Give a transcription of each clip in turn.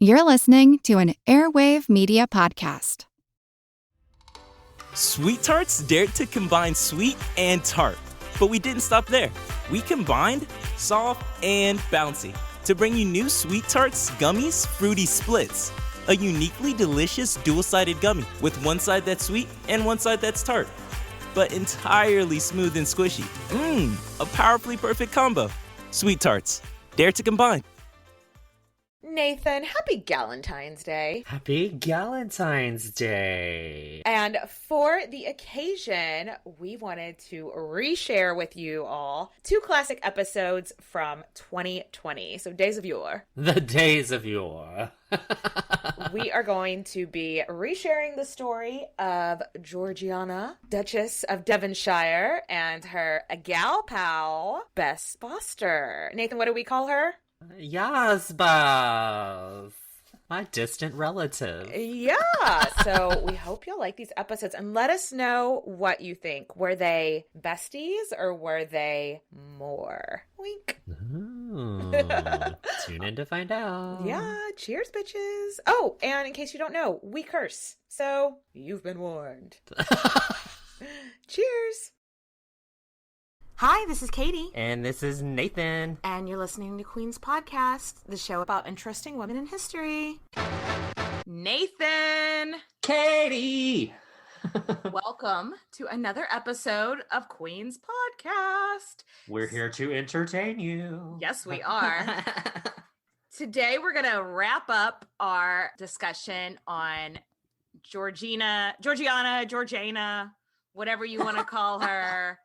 You're listening to an Airwave Media Podcast. Sweet Tarts dared to combine sweet and tart. But we didn't stop there. We combined soft and bouncy to bring you new Sweet Tarts Gummies Fruity Splits. A uniquely delicious dual-sided gummy with one side that's sweet and one side that's tart. But entirely smooth and squishy. A powerfully perfect combo. Sweet Tarts. Dare to combine. Nathan, happy Galentines Day. Happy Galentines Day. And for the occasion, we wanted to reshare with you all 2 classic episodes from 2020. So Days of Yore. The Days of Yore. We are going to be resharing the story of Georgiana, Duchess of Devonshire, and her gal pal, Bess Foster. Nathan, what do we call her? Yes, Bess. My distant relative. Yeah, so we hope you'll like these episodes and let us know what you think. Were they besties or were they more? Wink. Ooh, tune in to find out. Yeah, cheers, bitches. Oh, and in case you don't know, we curse. So you've been warned. Cheers. Hi, this is Katie. And this is Nathan. And you're listening to Queen's Podcast, the show about interesting women in history. Nathan! Katie! Welcome to another episode of Queen's Podcast. We're here to entertain you. Yes, we are. Today, we're going to wrap up our discussion on Georgiana, whatever you want to call her.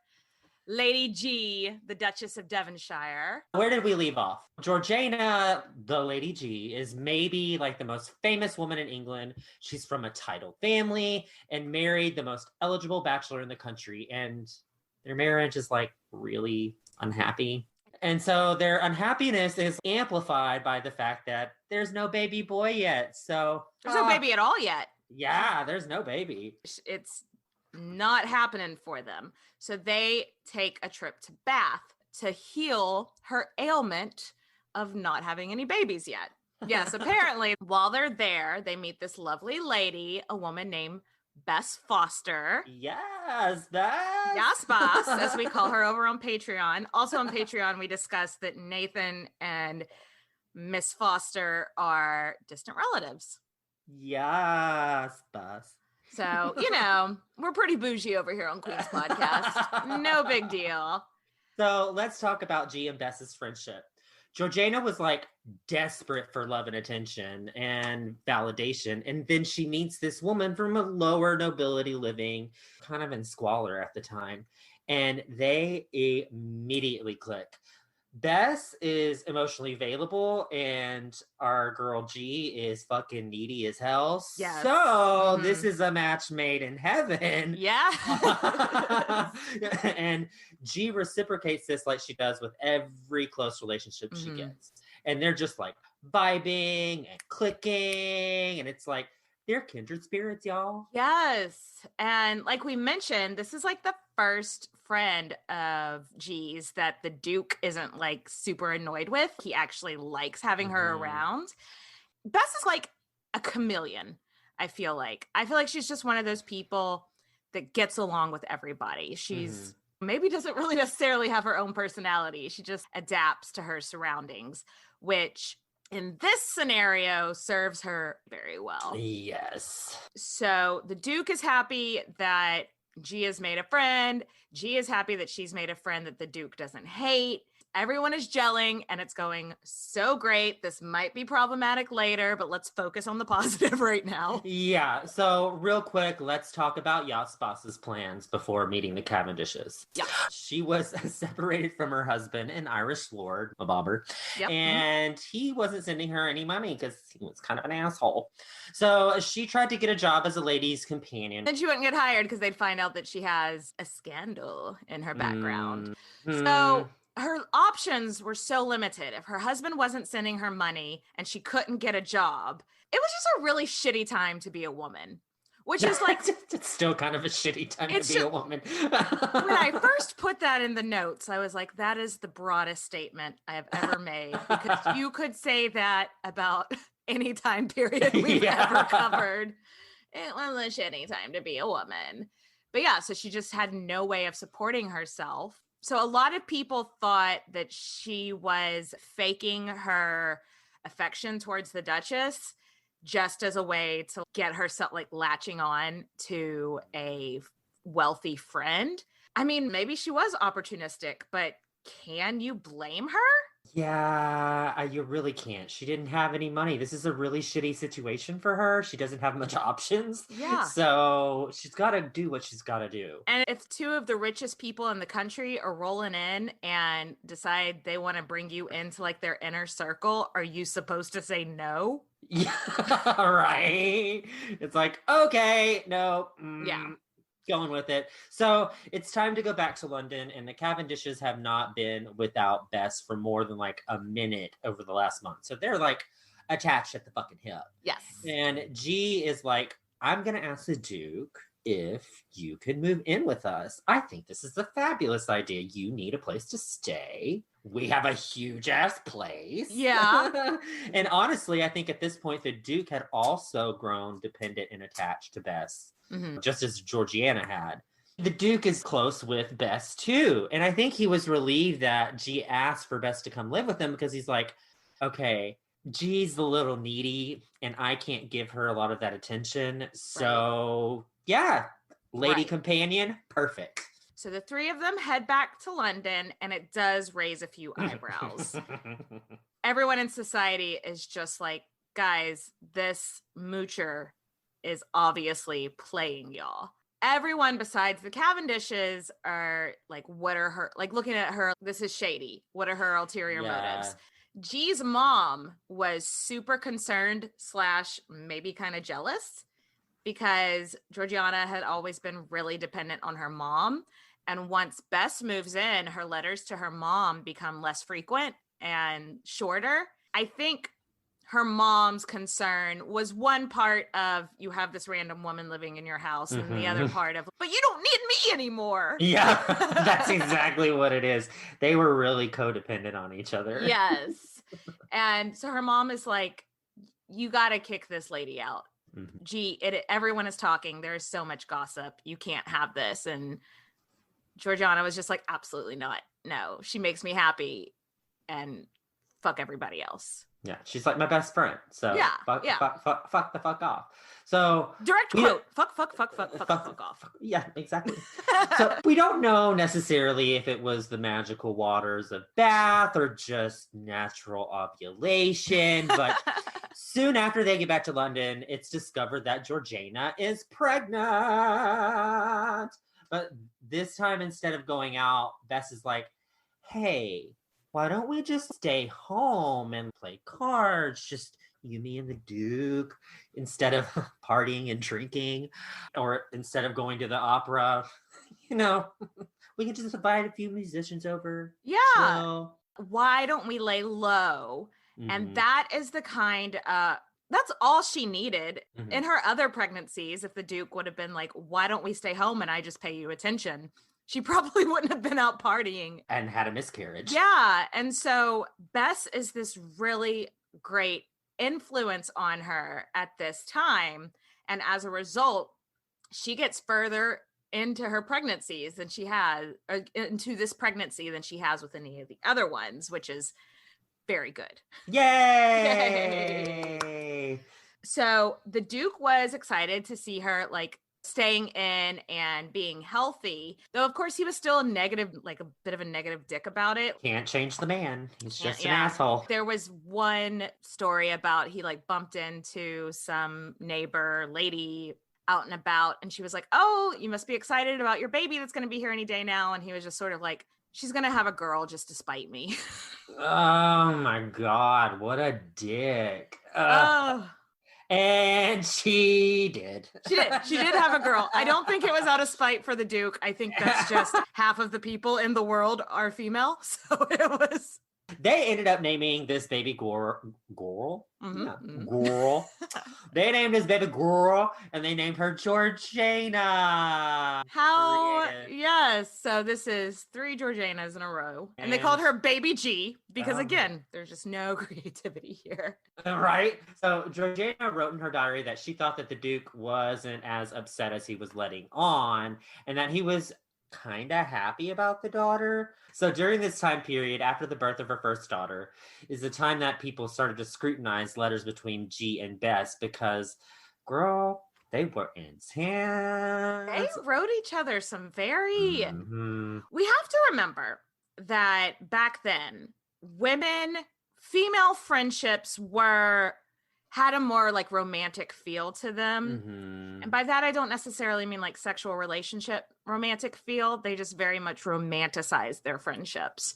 Lady G, the Duchess of Devonshire. Where did we leave off? Georgiana, the Lady G, is maybe like the most famous woman in England. She's from a titled family and married the most eligible bachelor in the country. And their marriage is like really unhappy. And so their unhappiness is amplified by the fact that there's no baby boy yet. So there's no baby at all yet. Yeah, there's no baby. It's not happening for them. So they take a trip to Bath to heal her ailment of not having any babies yet. Yes, apparently while they're there, they meet this lovely lady, a woman named Bess Foster. Yes, Bess. Yes, Bess, as we call her over on Patreon. Also on Patreon, we discussed that Nathan and Miss Foster are distant relatives. Yes, Bess. So, you know, we're pretty bougie over here on Queen's Podcast. No big deal. So let's talk about G and Bess's friendship. Georgiana was like desperate for love and attention and validation. And then she meets this woman from a lower nobility living, kind of in squalor at the time. And they immediately click. Bess is emotionally available and our girl G is fucking needy as hell. Yes. So this is a match made in heaven. Yeah. And G reciprocates this like she does with every close relationship she gets. And they're just like vibing and clicking. And it's like, they're kindred spirits, y'all. Yes. And like we mentioned, this is like the first friend of G's that the Duke isn't like super annoyed with. He actually likes having her around. Bess is like a chameleon, I feel like. I feel like she's just one of those people that gets along with everybody. She's maybe doesn't really necessarily have her own personality. She just adapts to her surroundings, which in this scenario serves her very well. Yes. So the Duke is happy that G has made a friend. G is happy that she's made a friend that the Duke doesn't hate. Everyone is gelling and it's going so great. This might be problematic later, but let's focus on the positive right now. Yeah. So real quick, let's talk about Yasbas's plans before meeting the Cavendishes. Yeah. She was separated from her husband, an Irish lord, a bobber. Yep. And he wasn't sending her any money because he was kind of an asshole. So she tried to get a job as a lady's companion. Then she wouldn't get hired because they'd find out that she has a scandal in her background. So her options were so limited. If her husband wasn't sending her money and she couldn't get a job, it was just a really shitty time to be a woman. Which is like... It's still kind of a shitty time to be a woman. When I first put that in the notes, I was like, that is the broadest statement I have ever made. Because you could say that about any time period we've Yeah. ever covered. It was a shitty time to be a woman. But yeah, so she just had no way of supporting herself. So a lot of people thought that she was faking her affection towards the Duchess just as a way to get herself like latching on to a wealthy friend. I mean, maybe she was opportunistic, but can you blame her? Yeah, you really can't. She didn't have any money. This is a really shitty situation for her. She doesn't have much options. Yeah. So she's got to do what she's got to do. And if two of the richest people in the country are rolling in and decide they want to bring you into like their inner circle, are you supposed to say no? Yeah, right. It's like, okay, no. Yeah. Going with it. So it's time to go back to London, and the Cavendishes have not been without Bess for more than like a minute over the last month. So they're like attached at the fucking hip. Yes. And G is like, I'm going to ask the Duke if you could move in with us. I think this is a fabulous idea. You need a place to stay. We have a huge ass place. Yeah. And honestly, I think at this point, the Duke had also grown dependent and attached to Bess. Mm-hmm. Just as Georgiana had. The Duke is close with Bess too. And I think he was relieved that G asked for Bess to come live with him because he's like, okay, G's a little needy and I can't give her a lot of that attention. So yeah, lady companion, perfect. So the three of them head back to London, and it does raise a few eyebrows. Everyone in society is just like, guys, this moocher is obviously playing y'all. Everyone besides the Cavendishes are like, what are her, like looking at her, this is shady. What are her ulterior motives? G's mom was super concerned / maybe kind of jealous because Georgiana had always been really dependent on her mom. And once Bess moves in, her letters to her mom become less frequent and shorter. I think her mom's concern was one part of you have this random woman living in your house, and the other part of, but you don't need me anymore. Yeah, that's exactly what it is. They were really codependent on each other. Yes. And so her mom is like, you got to kick this lady out. Mm-hmm. Gee, everyone is talking. There's so much gossip. You can't have this. And Georgiana was just like, absolutely not. No, she makes me happy and fuck everybody else. Yeah, she's like my best friend. So yeah, fuck the fuck off. So direct quote, fuck off. Yeah, exactly. So we don't know necessarily if it was the magical waters of Bath or just natural ovulation, but soon after they get back to London, it's discovered that Georgiana is pregnant. But this time, instead of going out, Bess is like, hey, why don't we just stay home and play cards? Just you, me, and the Duke, instead of partying and drinking, or instead of going to the opera. You know, we can just invite a few musicians over. Yeah. Chill. Why don't we lay low? Mm-hmm. And that is the kind of, that's all she needed. Mm-hmm. In her other pregnancies, if the Duke would have been like, why don't we stay home and I just pay you attention? She probably wouldn't have been out partying. And had a miscarriage. Yeah. And so Bess is this really great influence on her at this time. And as a result, she gets further into her pregnancies than she has, or into this pregnancy than she has with any of the other ones, which is very good. Yay! Yay! So the Duke was excited to see her like staying in and being healthy, though of course he was still a negative, like a bit of a negative dick about it. Can't change the man. He's just an asshole. There was one story about he like bumped into some neighbor lady out and about, and she was like, oh, you must be excited about your baby that's going to be here any day now. And he was just sort of like, she's going to have a girl just to spite me. Oh my God, what a dick. And she did. She did have a girl. I don't think it was out of spite for the Duke. I think that's just half of the people in the world are female. So it was. They ended up naming this baby Goral. Mm-hmm. Yeah, Goral. They named his baby girl, and they named her Georgiana. How? Creative. Yes. So this is 3 Georgianas in a row. And they called her Baby G because, again, there's just no creativity here. Right? So Georgiana wrote in her diary that she thought that the Duke wasn't as upset as he was letting on, and that he was kind of happy about the daughter. So during this time period, after the birth of her first daughter, is the time that people started to scrutinize letters between G and Bess because, girl, they were intense. They wrote each other some very... Mm-hmm. We have to remember that back then, female friendships had a more like romantic feel to them. Mm-hmm. And by that, I don't necessarily mean like sexual relationship romantic feel. They just very much romanticize their friendships.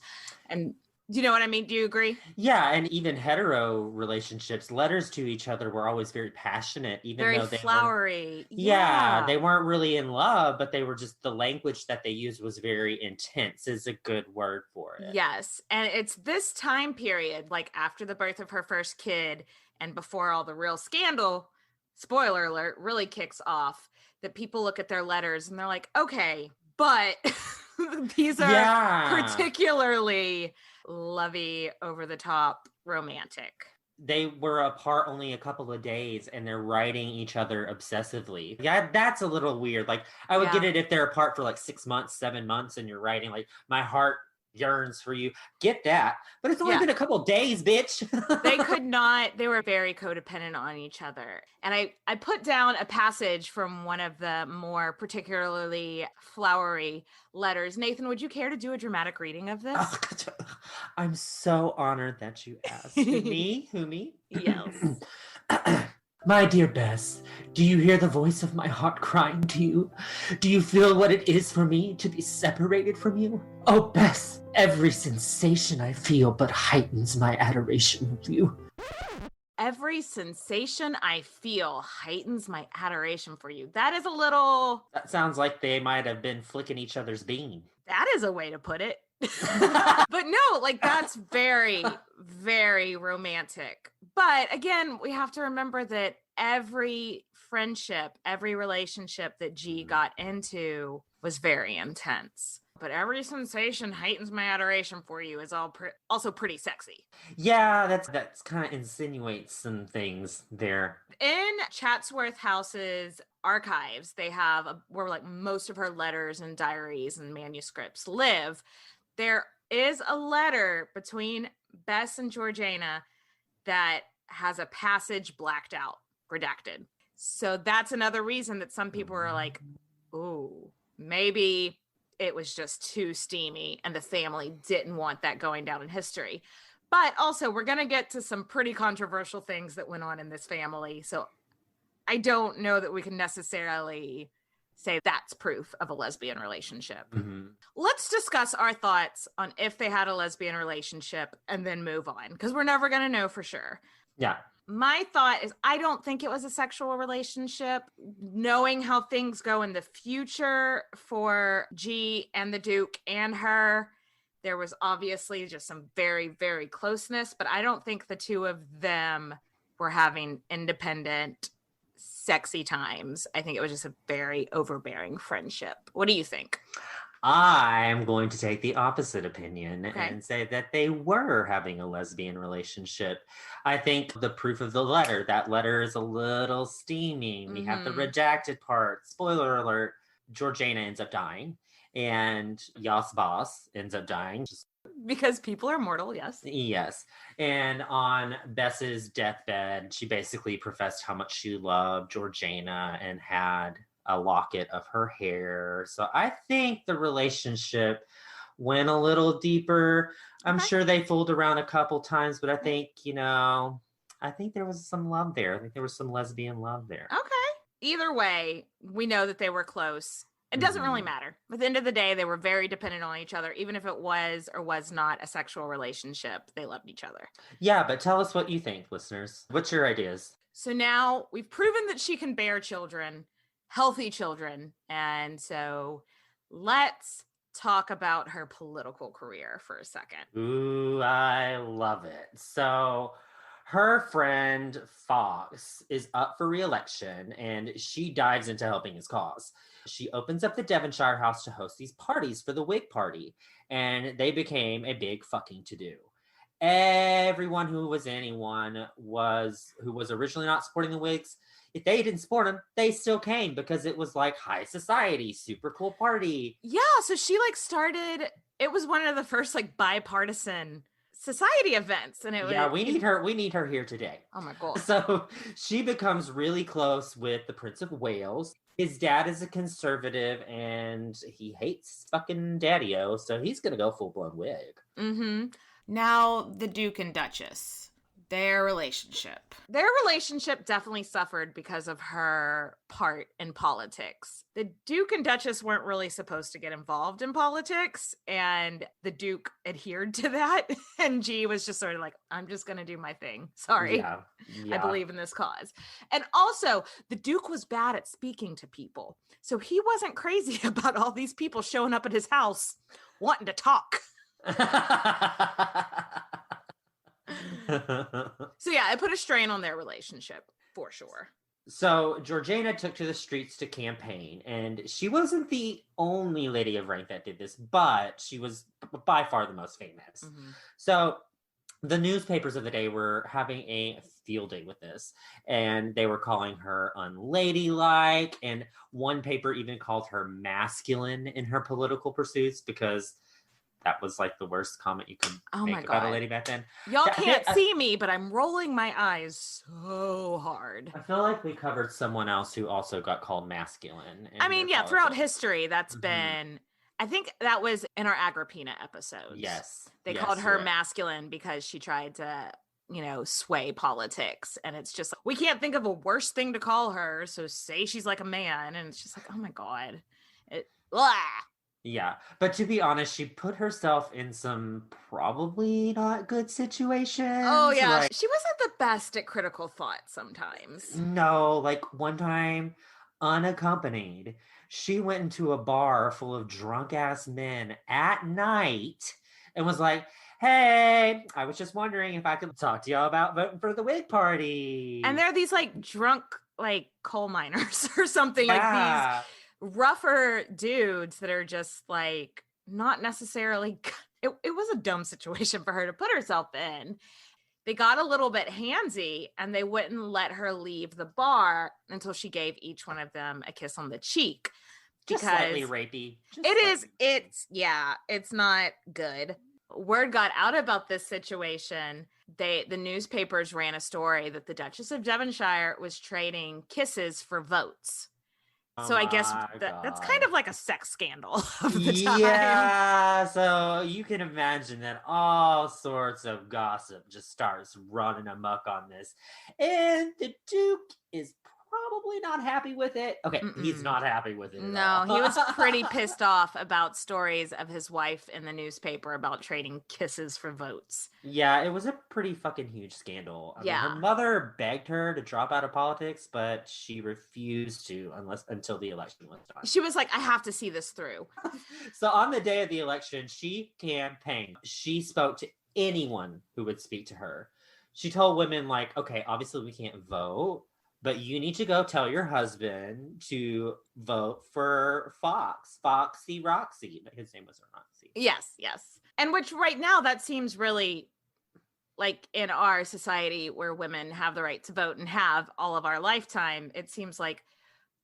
And do you know what I mean? Do you agree? Yeah, and even hetero relationships, letters to each other were always very passionate, even very though they flowery. Yeah, they weren't really in love, but they were just, the language that they used was very intense, is a good word for it. Yes, and it's this time period, like after the birth of her first kid and before all the real scandal, spoiler alert, really kicks off, that people look at their letters and they're like, okay, but these are particularly lovey, over the top, romantic. They were apart only a couple of days and they're writing each other obsessively. Yeah, that's a little weird. Like, I would get it if they're apart for like 6 months, 7 months, and you're writing like, my heart yearns for you. Get that. But it's only been a couple of days, bitch. They were very codependent on each other. And I put down a passage from one of the more particularly flowery letters. Nathan, would you care to do a dramatic reading of this? I'm so honored that you asked. Me? Who, me? Yes. My dear Bess, do you hear the voice of my heart crying to you? Do you feel what it is for me to be separated from you? Oh, Bess, every sensation I feel but heightens my adoration of you. Every sensation I feel heightens my adoration for you. That is a little... That sounds like they might have been flicking each other's bean. That is a way to put it. But no, like that's very, very romantic. But again, we have to remember that every friendship, every relationship that G got into was very intense. But every sensation heightens my adoration for you is also pretty sexy. Yeah, that's kind of insinuates some things there. In Chatsworth House's archives, they have where like most of her letters and diaries and manuscripts live. There is a letter between Bess and Georgiana that has a passage blacked out, redacted. So that's another reason that some people are like, ooh, maybe it was just too steamy and the family didn't want that going down in history. But also, we're going to get to some pretty controversial things that went on in this family. So I don't know that we can necessarily say that's proof of a lesbian relationship. Mm-hmm. Let's discuss our thoughts on if they had a lesbian relationship and then move on, because we're never going to know for sure. Yeah. My thought is I don't think it was a sexual relationship. Knowing how things go in the future for G and the Duke and her, there was obviously just some very, very closeness, but I don't think the two of them were having independent, sexy times. I think it was just a very overbearing friendship. What do you think? I'm going to take the opposite opinion and say that they were having a lesbian relationship. I think the proof of the letter, that letter is a little steamy. We have the redacted part. Spoiler alert, Georgiana ends up dying and Yas Boss ends up dying. Because people are mortal, yes. Yes. And on Bess's deathbed, she basically professed how much she loved Georgiana and had a locket of her hair. So I think the relationship went a little deeper. I'm sure they fooled around a couple times, but I think, I think there was some love there. I think there was some lesbian love there. Okay. Either way, we know that they were close. It doesn't really matter. At the end of the day, they were very dependent on each other. Even if it was or was not a sexual relationship, they loved each other. Yeah, but tell us what you think, listeners. What's your ideas? So now we've proven that she can bear children, healthy children. And so let's talk about her political career for a second. Ooh, I love it. So Her friend Fox is up for re-election, and she dives into helping his cause. She opens up the Devonshire house to host these parties for the Whig Party, and they became a big fucking to-do. Everyone who was originally not supporting the Whigs, if they didn't support them, they still came because it was like high society, super cool party. Yeah, so she like started, it was one of the first like bipartisan society events, and it was, we need her here today. Oh my god. So she becomes really close with the Prince of Wales. His dad is a conservative and he hates fucking daddy-o, so he's gonna go full-blown Whig. Mm-hmm. Now the Duke and Duchess, their relationship definitely suffered because of her part in politics. The Duke and Duchess weren't really supposed to get involved in politics, and the Duke adhered to that, and G was just sort of like, I'm just gonna do my thing. Sorry. Yeah. I believe in this cause. And also, the Duke was bad at speaking to people, so he wasn't crazy about all these people showing up at his house wanting to talk. So yeah, it put a strain on their relationship for sure. So Georgiana took to the streets to campaign, and she wasn't the only lady of rank that did this, but she was by far the most famous. Mm-hmm. So the newspapers of the day were having a field day with this, and they were calling her unladylike, and one paper even called her masculine in her political pursuits, because that was like the worst comment you could make about a lady back then. Y'all can't see me, but I'm rolling my eyes so hard. I feel like we covered someone else who also got called masculine. I mean, yeah, throughout history, that's been, I think that was in our Agrippina episodes. Yes. They called her masculine because she tried to, sway politics. And it's just, we can't think of a worse thing to call her. So say she's like a man. And it's just like, oh my God. Yeah, but to be honest, she put herself in some probably not good situations. Oh, yeah. She wasn't the best at critical thought sometimes. No, like one time, unaccompanied, she went into a bar full of drunk-ass men at night and was like, hey, I was just wondering if I could talk to y'all about voting for the Whig Party. And they're these, like, drunk, like, coal miners or something. Yeah. Like, these rougher dudes that are just like not necessarily it was a dumb situation for her to put herself in. They got a little bit handsy and they wouldn't let her leave the bar until she gave each one of them a kiss on the cheek. Just slightly rapey. It's not good. Word got out about this situation. The newspapers ran a story that the Duchess of Devonshire was trading kisses for votes. So I guess that's kind of like a sex scandal of the time. Yeah, so you can imagine that all sorts of gossip just starts running amok on this. And the Duke is probably not happy with it. Okay, he's not happy with it. No, he was pretty pissed off about stories of his wife in the newspaper about trading kisses for votes. Yeah, it was a pretty fucking huge scandal. I mean, her mother begged her to drop out of politics, but she refused to until the election was done. She was like, I have to see this through. So on the day of the election, she campaigned. She spoke to anyone who would speak to her. She told women like, okay, obviously we can't vote, but you need to go tell your husband to vote for Foxy Roxy. His name was Roxy. Yes. And which right now that seems really like in our society where women have the right to vote and have all of our lifetime, it seems like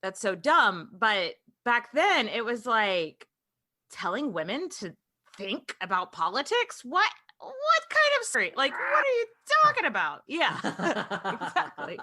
that's so dumb. But back then it was like telling women to think about politics. What kind of street? Like, what are you talking about? Yeah, exactly.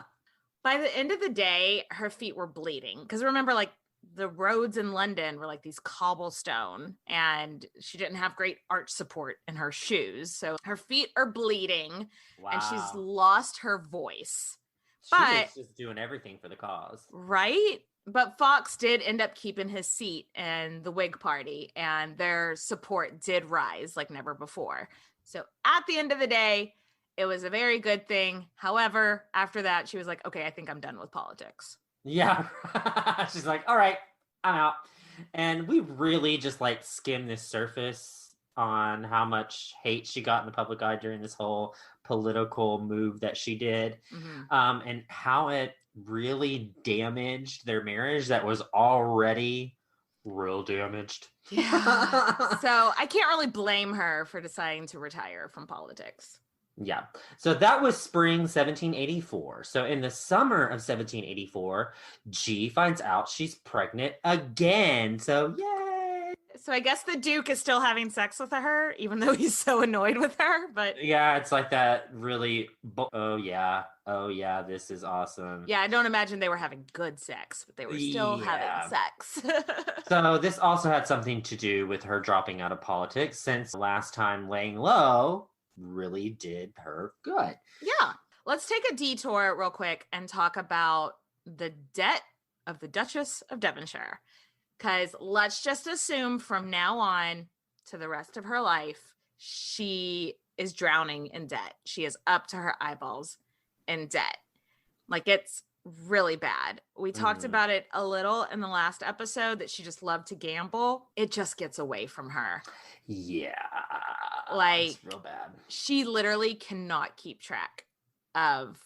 By the end of the day, her feet were bleeding. Because remember, like, the roads in London were like these cobblestone, and she didn't have great arch support in her shoes. So her feet are bleeding, and she's lost her voice. She was just doing everything for the cause. Right? But Fox did end up keeping his seat in the Whig Party, and their support did rise like never before. So at the end of the day, it was a very good thing. However, after that, she was like, okay, I think I'm done with politics. Yeah. She's like, all right, I'm out. And we really just like skimmed the surface on how much hate she got in the public eye during this whole political move that she did, and how it really damaged their marriage that was already real damaged. Yeah. So I can't really blame her for deciding to retire from politics. Yeah. So that was spring 1784. So in the summer of 1784, G finds out she's pregnant again. So yay. So I guess the Duke is still having sex with her, even though he's so annoyed with her. But yeah, it's like that really, oh yeah, this is awesome. Yeah, I don't imagine they were having good sex, but they were still having sex. So this also had something to do with her dropping out of politics, since last time laying low really did her good. Yeah. Let's take a detour real quick and talk about the debt of the Duchess of Devonshire. Because let's just assume from now on to the rest of her life, she is drowning in debt. She is up to her eyeballs in debt. Like, it's really bad. We talked about it a little in the last episode, that she just loved to gamble. It just gets away from her. Yeah. Like, it's real bad. She literally cannot keep track of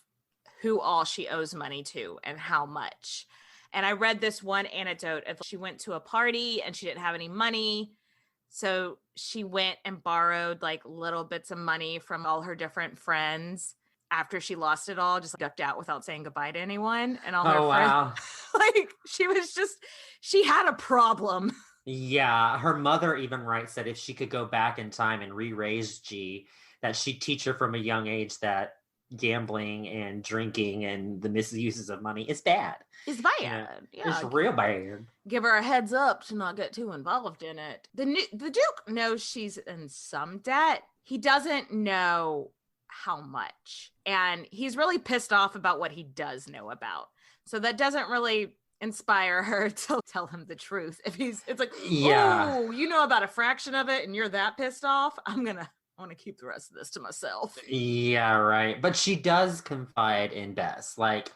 who all she owes money to and how much. And I read this one anecdote of she went to a party and she didn't have any money. So she went and borrowed like little bits of money from all her different friends after she lost it all, just ducked out without saying goodbye to anyone. And all her friends, wow. like, she had a problem. Yeah. Her mother even writes that if she could go back in time and re-raise G, that she'd teach her from a young age that gambling and drinking and the misuses of money is bad. It's bad. Yeah. It's real bad. Give her a heads up to not get too involved in it. The Duke knows she's in some debt. He doesn't know how much. And he's really pissed off about what he does know about. So that doesn't really inspire her to tell him the truth. It's like, oh, you know about a fraction of it and you're that pissed off? I want to keep the rest of this to myself. Yeah, right. But she does confide in Bess. Like,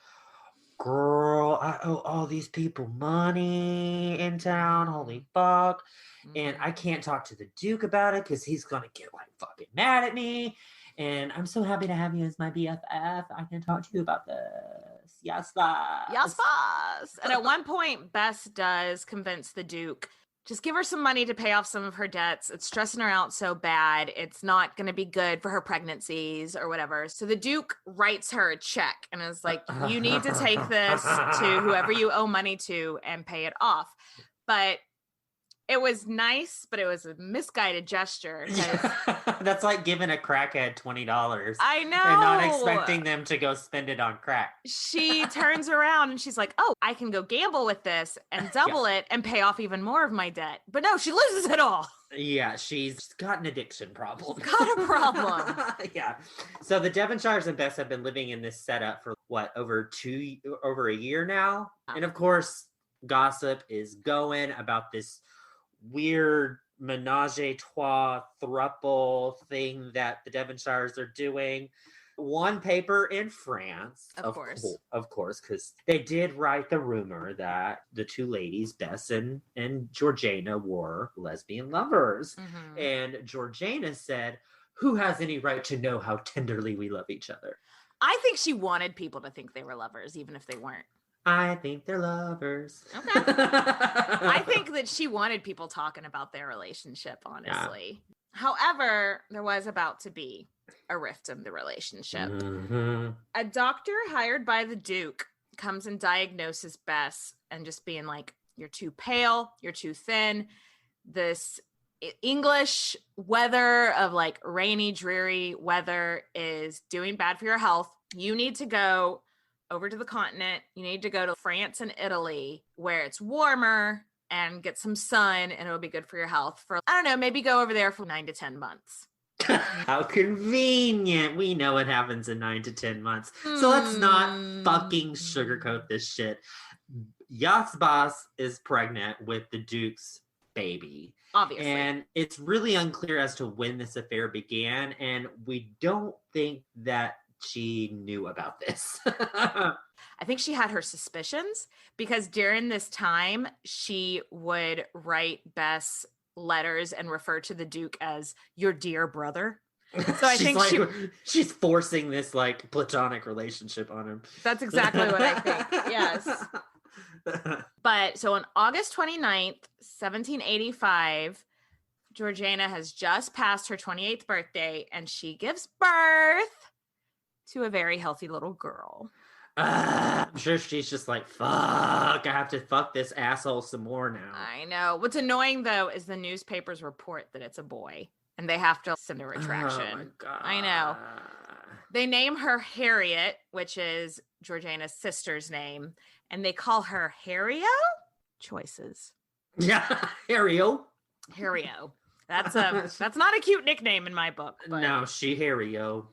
girl, I owe all these people money in town. Holy fuck. And I can't talk to the Duke about it because he's going to get like fucking mad at me. And I'm so happy to have you as my BFF. I can talk to you about this. Yes, boss. Yes, boss. And at one point, Bess does convince the Duke, just give her some money to pay off some of her debts. It's stressing her out so bad. It's not going to be good for her pregnancies or whatever. So the Duke writes her a check and is like, you need to take this to whoever you owe money to and pay it off. But it was nice, but it was a misguided gesture. That's like giving a crackhead $20. I know. And not expecting them to go spend it on crack. She turns around and she's like, oh, I can go gamble with this and double it and pay off even more of my debt. But no, she loses it all. Yeah, she's got an addiction problem. Got a problem. Yeah. So the Devonshires and Bess have been living in this setup for over a year now. And of course, gossip is going about this weird menage a trois throuple thing that the Devonshires are doing. One paper in France, of course, because they did write the rumor that the two ladies, Bess and Georgiana, were lesbian lovers. And Georgiana said, who has any right to know how tenderly we love each other? I think she wanted people to think they were lovers, even if they weren't. I think they're lovers. Okay. I think that she wanted people talking about their relationship, honestly. Yeah. However, there was about to be a rift in the relationship. A doctor hired by the Duke comes and diagnoses Bess and just being like, you're too pale, you're too thin. This English weather of like rainy, dreary weather is doing bad for your health. You need to go over to the continent. You need to go to France and Italy where it's warmer and get some sun, and it'll be good for your health for, I don't know, maybe go over there for 9 to 10 months. How convenient. We know what happens in 9 to 10 months. So let's not fucking sugarcoat this shit. Yas Boss is pregnant with the Duke's baby. Obviously. And it's really unclear as to when this affair began, and we don't think that she knew about this. I think she had her suspicions because during this time, she would write Bess letters and refer to the Duke as your dear brother. So I think she's forcing this like platonic relationship on him. That's exactly what I think. Yes. But so on August 29th, 1785, Georgiana has just passed her 28th birthday and she gives birth to a very healthy little girl. I'm sure she's just like, fuck, I have to fuck this asshole some more now. I know. What's annoying though is the newspapers report that it's a boy and they have to send a retraction. Oh my God. I know. They name her Harriet, which is Georgiana's sister's name, and they call her Harrio? Choices. Yeah, Harrio. Harrio. That's not a cute nickname in my book. But... No, she Harrio.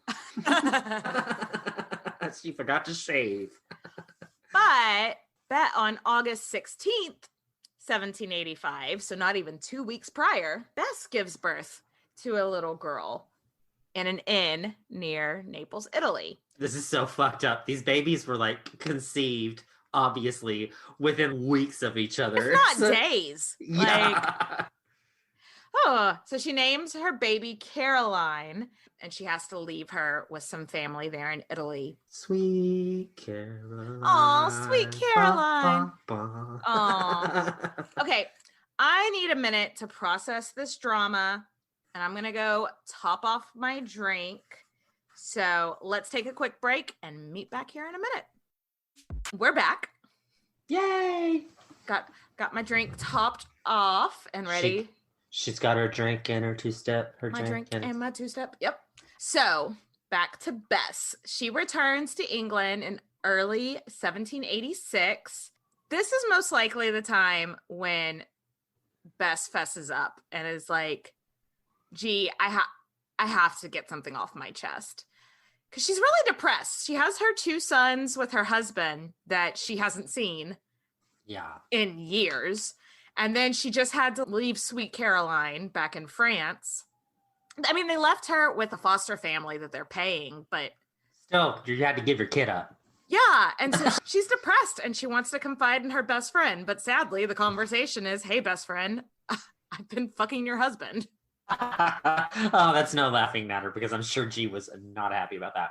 She forgot to shave. But on August 16th, 1785, so not even 2 weeks prior, Bess gives birth to a little girl in an inn near Naples, Italy. This is so fucked up. These babies were like conceived, obviously, within weeks of each other. If not days. Yeah. So she names her baby Caroline, and she has to leave her with some family there in Italy. Sweet Caroline. Oh, sweet Caroline. Ba, ba, ba. Aw. Okay, I need a minute to process this drama, and I'm going to go top off my drink. So let's take a quick break and meet back here in a minute. We're back. Yay. Got my drink topped off and ready. She's got her drink and her two-step. My drink and my two-step. Yep. So back to Bess. She returns to England in early 1786. This is most likely the time when Bess fesses up and is like, gee, I have to get something off my chest. Because she's really depressed. She has her 2 sons with her husband that she hasn't seen in years. And then she just had to leave sweet Caroline back in France. I mean, they left her with a foster family that they're paying, but... Still, you had to give your kid up. Yeah, and so she's depressed and she wants to confide in her best friend. But sadly, the conversation is, hey, best friend, I've been fucking your husband. Oh, that's no laughing matter because I'm sure G was not happy about that.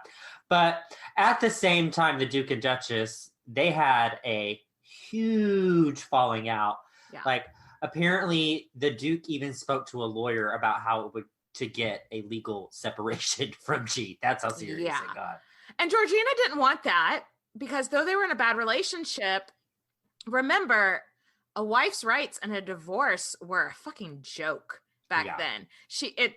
But at the same time, the Duke and Duchess, they had a huge falling out. Yeah. Like, apparently, the Duke even spoke to a lawyer about how it would to get a legal separation from G. That's how serious it got. And Georgiana didn't want that because though they were in a bad relationship, remember, a wife's rights and a divorce were a fucking joke back then.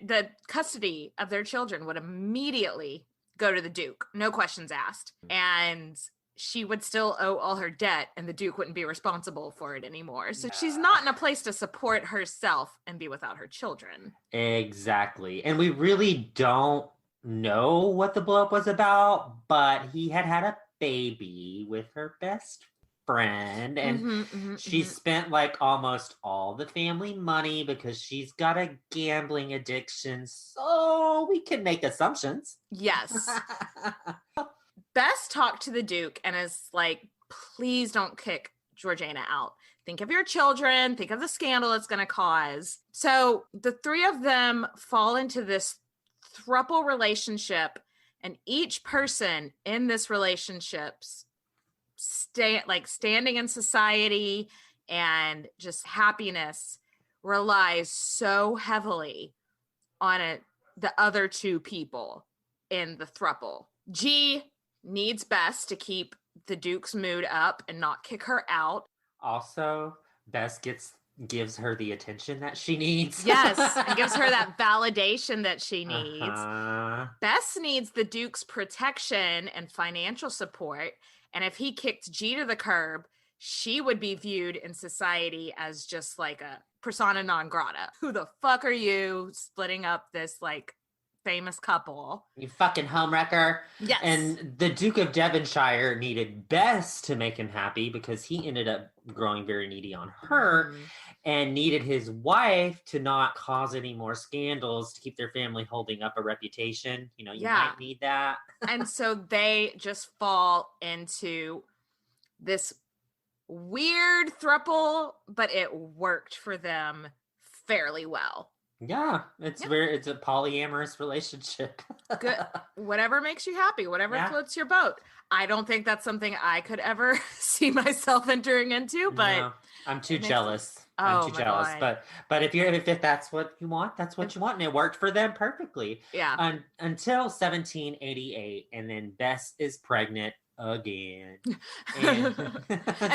The custody of their children would immediately go to the Duke, no questions asked. And she would still owe all her debt and the Duke wouldn't be responsible for it anymore. So she's not in a place to support herself and be without her children. Exactly. And we really don't know what the blow up was about, but he had a baby with her best friend and she spent like almost all the family money because she's got a gambling addiction. So we can make assumptions. Yes. Bess talked to the Duke and is like, please don't kick Georgiana out. Think of your children. Think of the scandal it's going to cause. So the 3 of them fall into this throuple relationship, and each person in this relationship standing in society and just happiness relies so heavily on the other 2 people in the throuple. G needs Bess to keep the Duke's mood up and not kick her out. Also, Bess gives her the attention that she needs. Yes, and gives her that validation that she needs. Bess needs the Duke's protection and financial support. And if he kicked G to the curb, she would be viewed in society as just like a persona non grata. Who the fuck are you splitting up this like famous couple? You fucking homewrecker. Yes. And the Duke of Devonshire needed Bess to make him happy because he ended up growing very needy on her and needed his wife to not cause any more scandals to keep their family holding up a reputation. You know, you might need that. And so they just fall into this weird throuple, but it worked for them fairly well. Yeah, it's it's a polyamorous relationship. Good. Whatever makes you happy, whatever floats your boat. I don't think that's something I could ever see myself entering into, but no, I'm too jealous. Oh, I'm too my jealous. God. But if that's what you want, that's what you want, and it worked for them perfectly. Yeah. Until 1788, and then Bess is pregnant again, and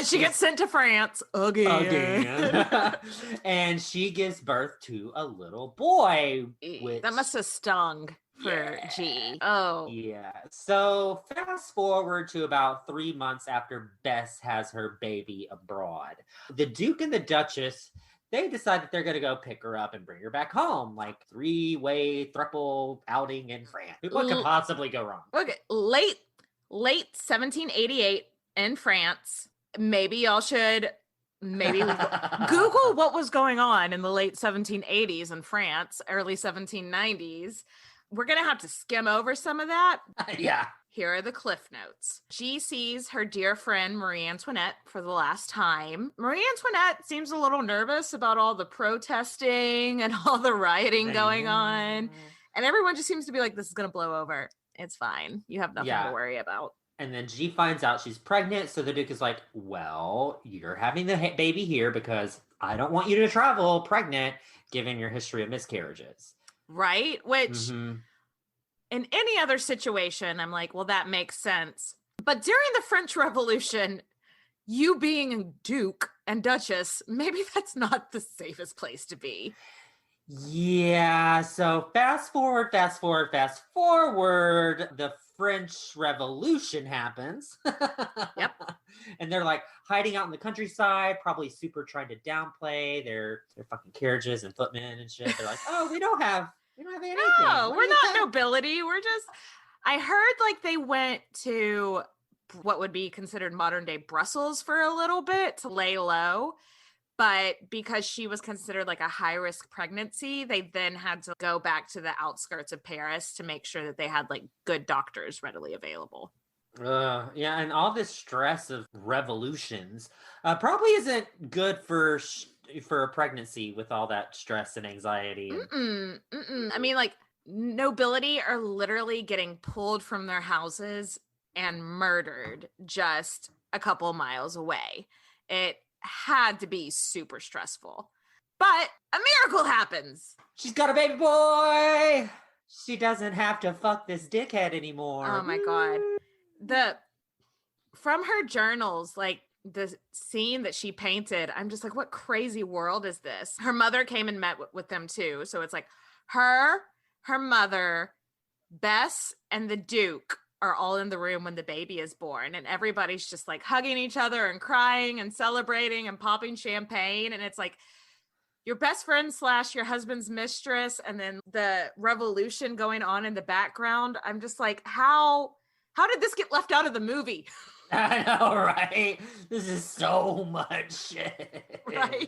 she gets sent to France again. And she gives birth to a little boy. That must have stung for G. Oh yeah. So fast forward to about 3 months after Bess has her baby abroad, the Duke and the Duchess, they decide that they're going to go pick her up and bring her back home, like 3-way throuple outing in France. What could possibly go wrong? Okay, late 1788 in France. Maybe y'all should Google what was going on in the late 1780s in France, early 1790s. We're going to have to skim over some of that. Yeah. Here are the cliff notes. She sees her dear friend Marie Antoinette for the last time. Marie Antoinette seems a little nervous about all the protesting and all the rioting going on. And everyone just seems to be like, this is going to blow over. It's fine. You have nothing to worry about. And then G finds out she's pregnant. So the Duke is like, well, you're having the baby here because I don't want you to travel pregnant, given your history of miscarriages. Right? Which in any other situation, I'm like, well, that makes sense. But during the French Revolution, you being a Duke and Duchess, maybe that's not the safest place to be. Yeah, so fast forward. The French Revolution happens. Yep. And they're like hiding out in the countryside, probably super trying to downplay their fucking carriages and footmen and shit. They're like, oh, we don't have anything. No, we're not nobility. We're just, I heard like they went to what would be considered modern day Brussels for a little bit to lay low. But because she was considered like a high-risk pregnancy, they then had to go back to the outskirts of Paris to make sure that they had like good doctors readily available. Yeah, and all this stress of revolutions probably isn't good for a pregnancy with all that stress and anxiety. I mean, like, nobility are literally getting pulled from their houses and murdered just a couple miles away. It had to be super stressful. But a miracle happens. She's got a baby boy. She doesn't have to fuck this dickhead anymore. Oh my God. From her journals, like the scene that she painted, I'm just like, what crazy world is this? Her mother came and met with them too. So it's like her mother, Bess, and the Duke are all in the room when the baby is born, and everybody's just like hugging each other and crying and celebrating and popping champagne. And it's like your best friend / your husband's mistress, and then the revolution going on in the background. I'm just like, how did this get left out of the movie? I know, right? This is so much shit. Right?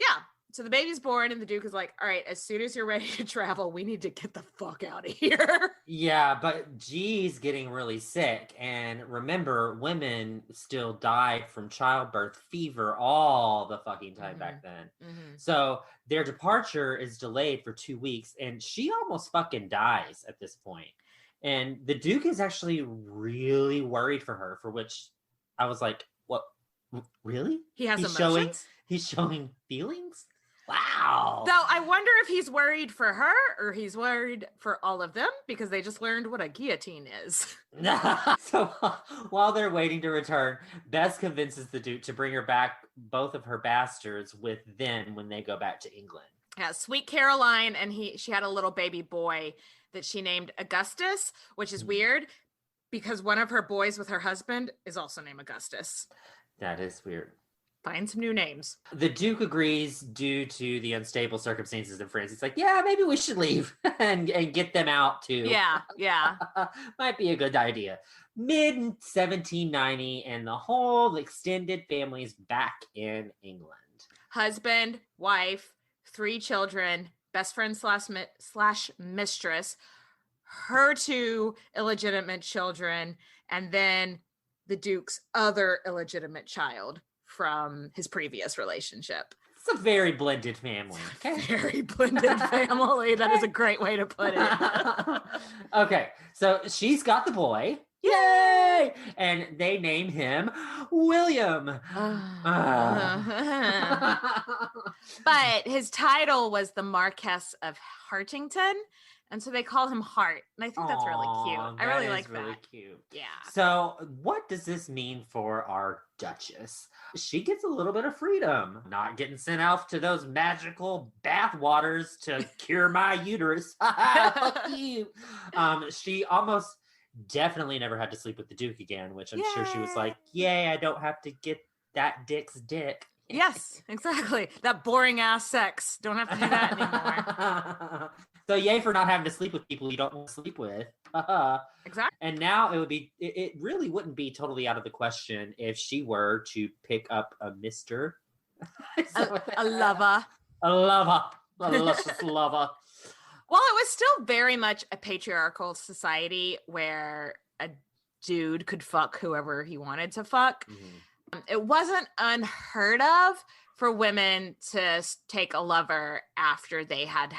Yeah. So the baby's born, and the Duke is like, all right, as soon as you're ready to travel, we need to get the fuck out of here. Yeah, but G's getting really sick. And remember, women still died from childbirth fever all the fucking time back then. So their departure is delayed for 2 weeks, and she almost fucking dies at this point. And the Duke is actually really worried for her, for which I was like, what? Really? He has emotions? He's showing feelings? Wow. Though I wonder if he's worried for her or he's worried for all of them, because they just learned what a guillotine is. So while they're waiting to return, Bess convinces the Duke to bring her back both of her bastards with them when they go back to England. Yeah, sweet Caroline, and she had a little baby boy that she named Augustus, which is weird because one of her boys with her husband is also named Augustus. That is weird. Find some new names. The Duke agrees due to the unstable circumstances in France. It's like, yeah, maybe we should leave and get them out too. Yeah. Might be a good idea. Mid-1790, and the whole extended family is back in England. Husband, wife, 3 children, best friend / mistress, her 2 illegitimate children, and then the Duke's other illegitimate child from his previous relationship. It's a very blended family. Okay? Very blended family. That is a great way to put it. Okay, so she's got the boy. Yay! And they name him William. But his title was the Marquess of Hartington. And so they call him Hart. And I think that's really cute. I really like that. Really cute. Yeah. So what does this mean for our Duchess? She gets a little bit of freedom. Not getting sent out to those magical bath waters to cure my uterus. Fuck you. She almost definitely never had to sleep with the Duke again, which I'm sure she was like, yay, I don't have to get that dick's dick. Yes, exactly. That boring ass sex. Don't have to do that anymore. So yay for not having to sleep with people you don't want to sleep with. Exactly. And now it really wouldn't be totally out of the question if she were to pick up a mister. A lover. A lover. A luscious lover. Well, it was still very much a patriarchal society where a dude could fuck whoever he wanted to fuck. Mm-hmm. It wasn't unheard of for women to take a lover after they had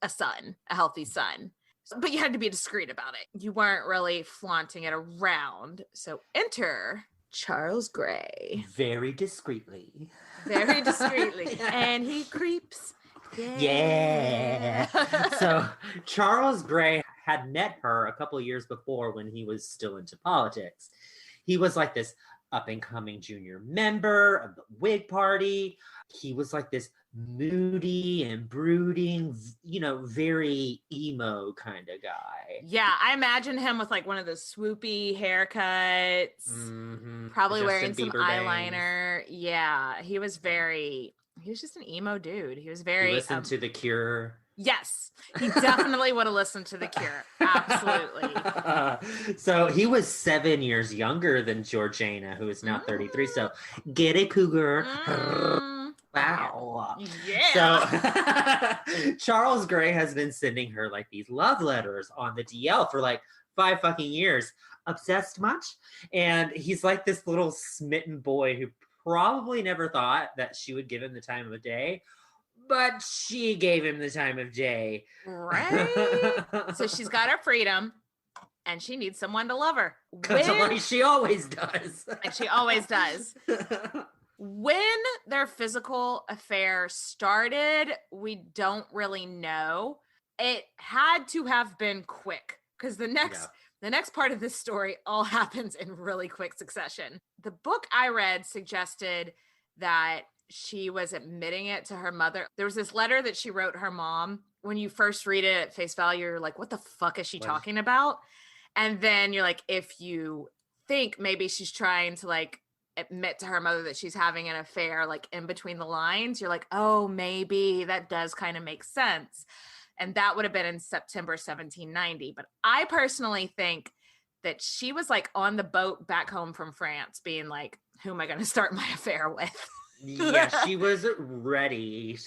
a son, a healthy son. But you had to be discreet about it. You weren't really flaunting it around. So enter Charles Grey. Very discreetly. Very discreetly. And he creeps. Yeah. So Charles Grey had met her a couple of years before when he was still into politics. He was like this up-and-coming junior member of the Whig Party. He was like this moody and brooding, very emo kind of guy. Yeah, I imagine him with like one of those swoopy haircuts, probably wearing some eyeliner. Bangs. Yeah, he was just an emo dude. He was very... He listened to The Cure. Yes, he definitely would have listened to The Cure. Absolutely. So he was 7 years younger than Georgiana, who is now 33. So get it, cougar. Wow. Yeah. So Charles Grey has been sending her like these love letters on the DL for like 5 fucking years. Obsessed much? And he's like this little smitten boy who probably never thought that she would give him the time of day. But she gave him the time of day. Right? So she's got her freedom and she needs someone to love her. Like she always does. And she always does. When their physical affair started, we don't really know. It had to have been quick because the next part of this story all happens in really quick succession. The book I read suggested that she was admitting it to her mother. There was this letter that she wrote her mom. When you first read it at face value, you're like, what the fuck is she talking about? And then you're like, if you think maybe she's trying to like admit to her mother that she's having an affair, like in between the lines, you're like, oh, maybe that does kind of make sense. And that would have been in September 1790. But I personally think that she was like on the boat back home from France being like, who am I going to start my affair with? Yeah, she was ready.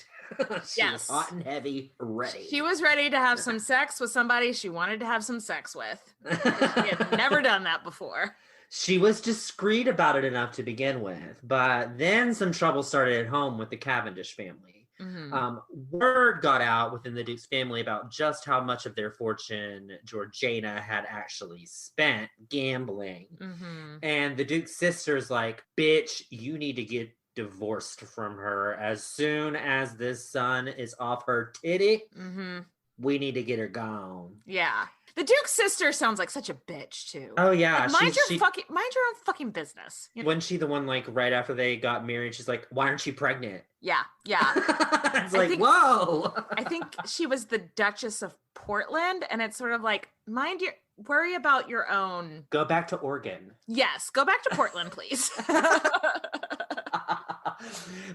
She was hot and heavy, ready. She was ready to have some sex with somebody she wanted to have some sex with. She had never done that before. She was discreet about it enough to begin with, but then some trouble started at home with the Cavendish family. Mm-hmm. Word got out within the Duke's family about just how much of their fortune Georgiana had actually spent gambling. Mm-hmm. And the Duke's sister's like, bitch, you need to get divorced from her as soon as this son is off her titty. Mm-hmm. We need to get her gone. Yeah. The Duke's sister sounds like such a bitch too. Oh yeah. Like, mind your own fucking business. You know? Wasn't she the one like right after they got married? She's like, why aren't you pregnant? Yeah. It's whoa. I think she was the Duchess of Portland, and it's sort of like, worry about your own. Go back to Oregon. Yes, go back to Portland, please.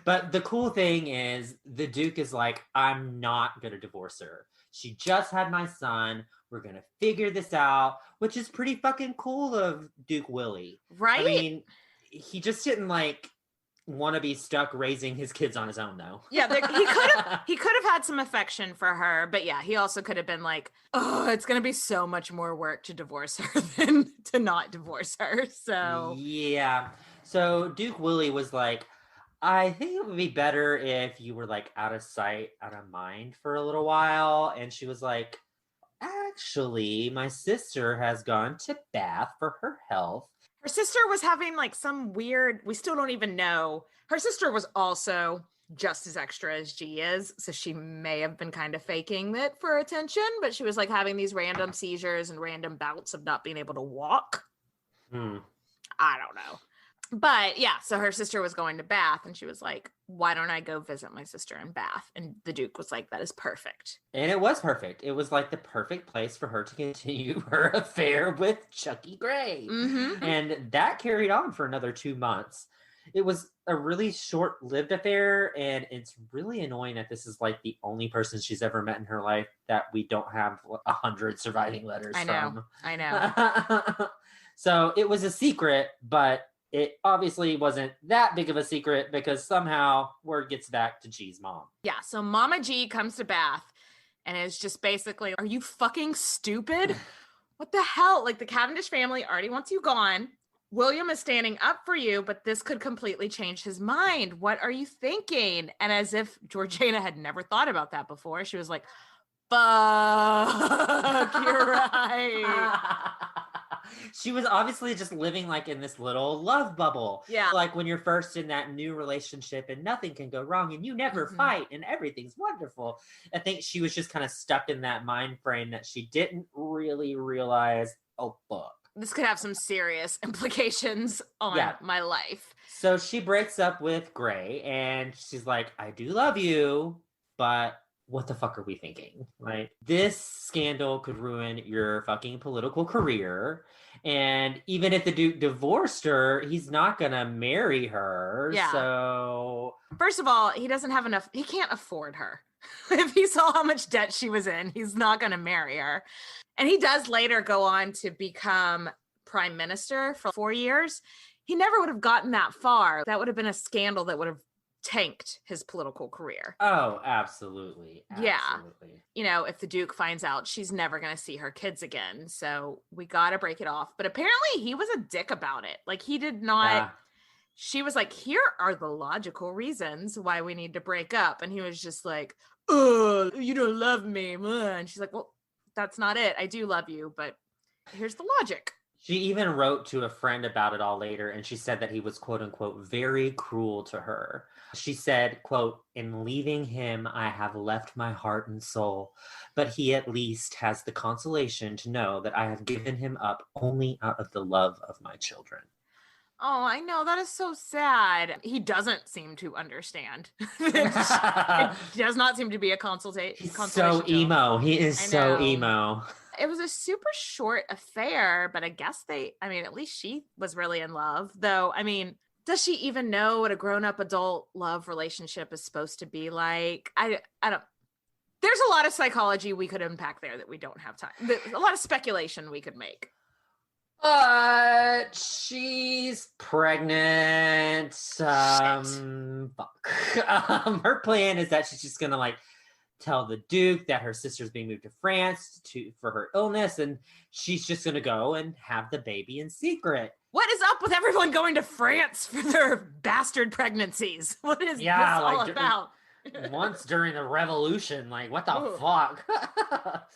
But the cool thing is the Duke is like, I'm not going to divorce her. She just had my son. We're going to figure this out, which is pretty fucking cool of Duke Willie. Right? I mean, he just didn't want to be stuck raising his kids on his own though. Yeah, he could have had some affection for her, but yeah, he also could have been like, oh, it's going to be so much more work to divorce her than to not divorce her. So yeah. So Duke Willie was like, I think it would be better if you were like out of sight, out of mind for a little while. And she was like, actually, my sister has gone to Bath for her health. Her sister was having like some weird, we still don't even know. Her sister was also just as extra as G is. So she may have been kind of faking it for attention, but she was like having these random seizures and random bouts of not being able to walk. I don't know. But yeah, so her sister was going to Bath and she was like, why don't I go visit my sister in Bath? And the Duke was like, that is perfect. And it was perfect. It was like the perfect place for her to continue her affair with Chucky Gray. Mm-hmm. And that carried on for another 2 months. It was a really short-lived affair, and it's really annoying that this is like the only person she's ever met in her life that we don't have 100 surviving letters from. I know. So it was a secret, but it obviously wasn't that big of a secret because somehow word gets back to G's mom. Yeah, so Mama G comes to Bath and is just basically, are you fucking stupid? What the hell? Like, the Cavendish family already wants you gone. William is standing up for you, but this could completely change his mind. What are you thinking? And as if Georgiana had never thought about that before, she was like, fuck, you're right. She was obviously just living like in this little love bubble. Yeah. Like when you're first in that new relationship and nothing can go wrong and you never fight and everything's wonderful. I think she was just kind of stuck in that mind frame that she didn't really realize, oh, fuck. This could have some serious implications on my life. So she breaks up with Gray and she's like, I do love you, but what the fuck are we thinking? Like, this scandal could ruin your fucking political career. And even if the Duke divorced her, he's not gonna marry her. Yeah. So first of all, he doesn't have enough, he can't afford her. If he saw how much debt she was in, he's not gonna marry her. And he does later go on to become prime minister for 4 years. He never would have gotten that far. That would have been a scandal that would have tanked his political career. Oh, absolutely. Yeah. You know, if the Duke finds out, she's never going to see her kids again. So we got to break it off. But apparently he was a dick about it. Like, he did not. Yeah. She was like, here are the logical reasons why we need to break up. And he was just like, oh, you don't love me. And she's like, well, that's not it. I do love you, but here's the logic. She even wrote to a friend about it all later, and she said that he was, quote unquote, very cruel to her. She said, quote, in leaving him, I have left my heart and soul, but he at least has the consolation to know that I have given him up only out of the love of my children. Oh, I know. That is so sad. He doesn't seem to understand. It does not seem to be a consolation. He's so emo. He is so emo. It was a super short affair, but I guess at least she was really in love. Though, I mean, does she even know what a grown-up adult love relationship is supposed to be like? I don't. There's a lot of psychology we could unpack there that we don't have time. A lot of speculation we could make. But she's pregnant. Fuck. Her plan is that she's just gonna like tell the Duke that her sister's being moved to France for her illness, and she's just gonna go and have the baby in secret. What is up with everyone going to France for their bastard pregnancies? What is this all about? Once during the revolution, like what the fuck?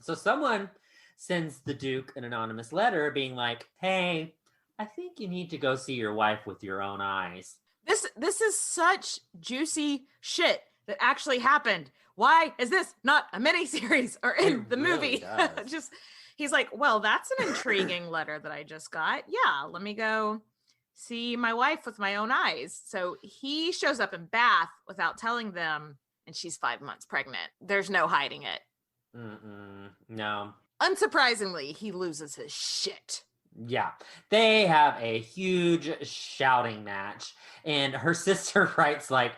So someone sends the Duke an anonymous letter being like, hey, I think you need to go see your wife with your own eyes. This is such juicy shit that actually happened. Why is this not a miniseries or in the movie? Really he's like, well, that's an intriguing letter that I just got. Yeah, let me go see my wife with my own eyes. So he shows up in Bath without telling them, and she's 5 months pregnant. There's no hiding it. No. Unsurprisingly, he loses his shit. Yeah, they have a huge shouting match, and her sister writes like,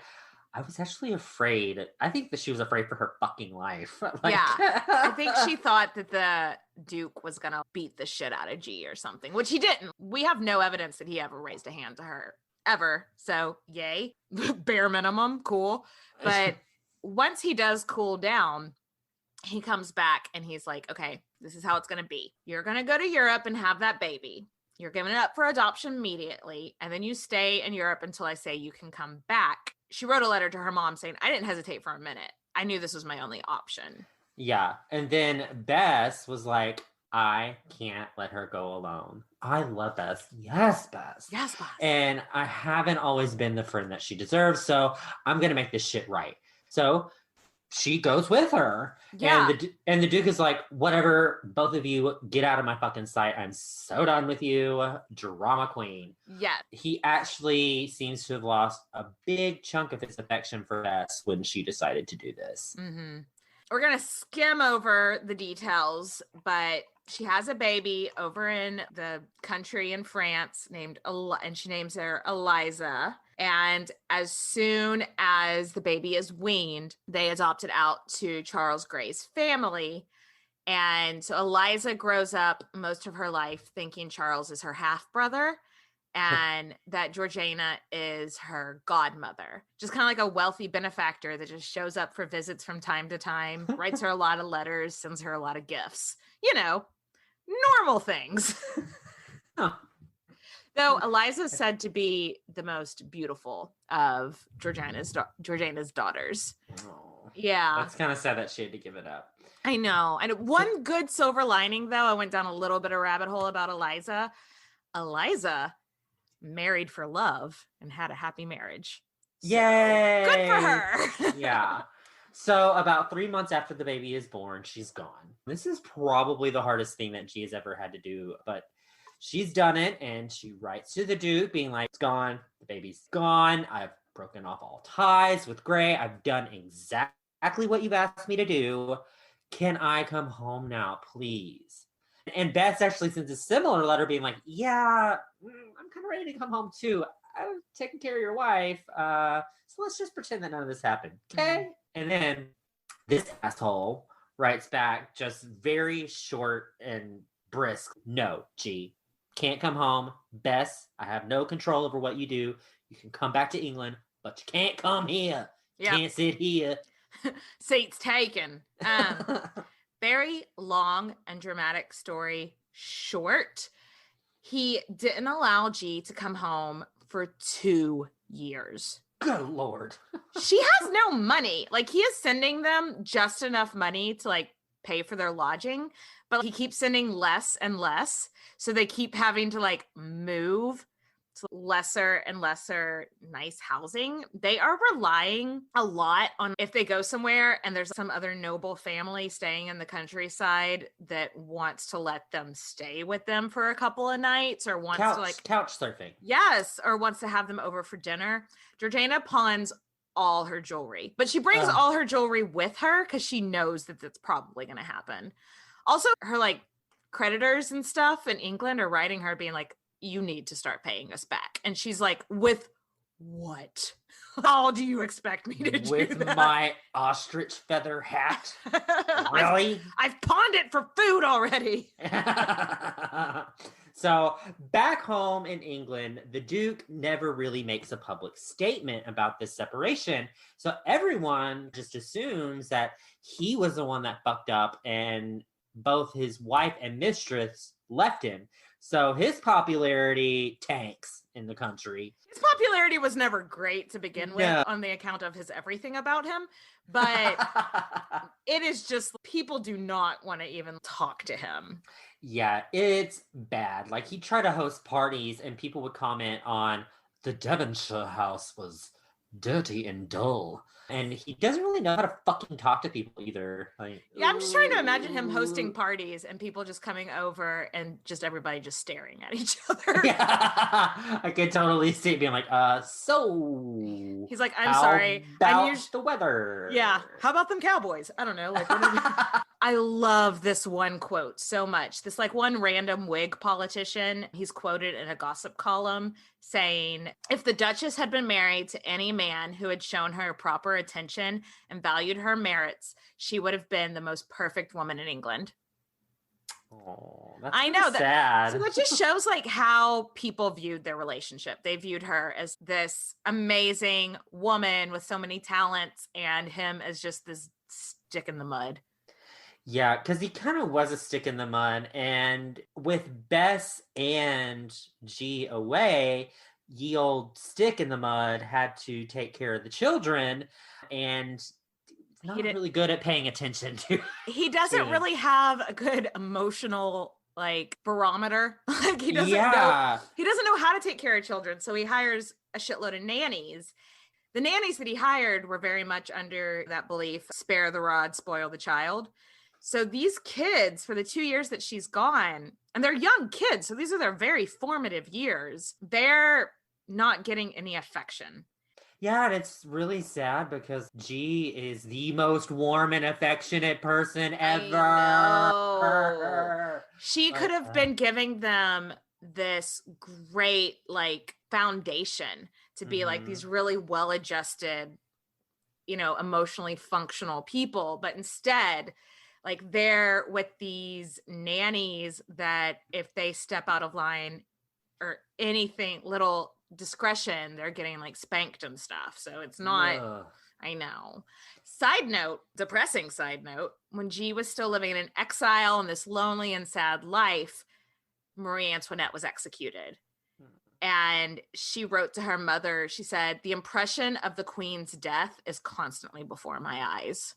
I was actually afraid. I think that she was afraid for her fucking life. Yeah, I think she thought that the Duke was gonna beat the shit out of G or something, which he didn't. We have no evidence that he ever raised a hand to her, ever. So yay, bare minimum, cool. But once he does cool down, he comes back and he's like, okay, this is how it's going to be. You're going to go to Europe and have that baby. You're giving it up for adoption immediately. And then you stay in Europe until I say you can come back. she wrote a letter to her mom saying, I didn't hesitate for a minute. I knew this was my only option. Yeah. And then Bess was like, I can't let her go alone. I love Bess. Yes, Bess. Yes, Bess. And I haven't always been the friend that she deserves, so I'm going to make this shit right. So she goes with her. Yeah. And the Duke is like, whatever, both of you get out of my fucking sight. I'm so done with you. Drama queen. Yeah. He actually seems to have lost a big chunk of his affection for Bess when she decided to do this. Mm-hmm. We're going to skim over the details, but she has a baby over in the country in France and she names her Eliza. And as soon as the baby is weaned, they adopt it out to Charles Grey's family. And so Eliza grows up most of her life thinking Charles is her half-brother and that Georgiana is her godmother. Just kind of like a wealthy benefactor that just shows up for visits from time to time, writes her a lot of letters, sends her a lot of gifts. Normal things. Huh. Though Eliza's said to be the most beautiful of Georgiana's daughters. Oh, yeah. That's kind of sad that she had to give it up. I know. And one good silver lining, though, I went down a little bit of rabbit hole about Eliza. Eliza married for love and had a happy marriage. So, yay! Good for her. Yeah. So about 3 months after the baby is born, she's gone. This is probably the hardest thing that G has ever had to do, but she's done it, and she writes to the Duke being like, it's gone, the baby's gone, I've broken off all ties with Grey, I've done exactly what you've asked me to do. Can I come home now, please? And Bess actually sends a similar letter being like, yeah, I'm kind of ready to come home too. I was taking care of your wife, so let's just pretend that none of this happened, okay? Mm-hmm. And then this asshole writes back just very short and brisk. No, G, can't come home. Bess, I have no control over what you do. You can come back to England, but you can't come here. Yep. Can't sit here. Seat's taken. Very long and dramatic story short. He didn't allow G to come home for 2 years. Good Lord. She has no money. Like, he is sending them just enough money to like pay for their lodging, but he keeps sending less and less. So they keep having to like move to lesser and lesser nice housing. They are relying a lot on if they go somewhere and there's some other noble family staying in the countryside that wants to let them stay with them for a couple of nights or wants to like couch surfing. Yes. Or wants to have them over for dinner. Georgiana pawns all her jewelry, but she brings all her jewelry with her because she knows that that's probably going to happen. Also, her like creditors and stuff in England are writing her being like, you need to start paying us back. And she's like, with what? How do you expect me to do with that? My ostrich feather hat? Really? I've pawned it for food already. So back home in England, the Duke never really makes a public statement about this separation. So everyone just assumes that he was the one that fucked up and both his wife and mistress left him. So his popularity tanks in the country. His popularity was never great to begin with on the account of his everything about him. But it is just, people do not want to even talk to him. Yeah, it's bad. Like, he tried to host parties and people would comment on the Devonshire house was dirty and dull. And he doesn't really know how to fucking talk to people either. Like, yeah, I'm just trying to imagine him hosting parties and people just coming over and just everybody just staring at each other. Yeah, I could totally see it being like, so... He's like, I'm sorry. About the weather. Yeah, how about them Cowboys? I don't know. Like, I love this one quote so much. This like one random Whig politician, he's quoted in a gossip column saying, if the Duchess had been married to any man who had shown her proper attention and valued her merits, she would have been the most perfect woman in England. Oh, that's I know sad. So that just shows like how people viewed their relationship. They viewed her as this amazing woman with so many talents and him as just this stick in the mud. Yeah, because he kind of was a stick in the mud. And with Bess and G away, ye old stick in the mud had to take care of the children, and not really good at paying attention to. He doesn't really have a good emotional like barometer. Like he doesn't know how to take care of children. So he hires a shitload of nannies. The nannies that he hired were very much under that belief, spare the rod, spoil the child. So these kids, for the 2 years that she's gone, and they're young kids, so these are their very formative years, they're not getting any affection. Yeah, and it's really sad because G is the most warm and affectionate person ever. She could have been giving them this great like foundation to be like these really well-adjusted, you know, emotionally functional people, but instead like they're with these nannies that if they step out of line or anything little discretion, they're getting like spanked and stuff. So it's not, I know. Side note, depressing side note, when G was still living in exile in this lonely and sad life, Marie Antoinette was executed. And she wrote to her mother, she said, "The impression of the queen's death is constantly before my eyes."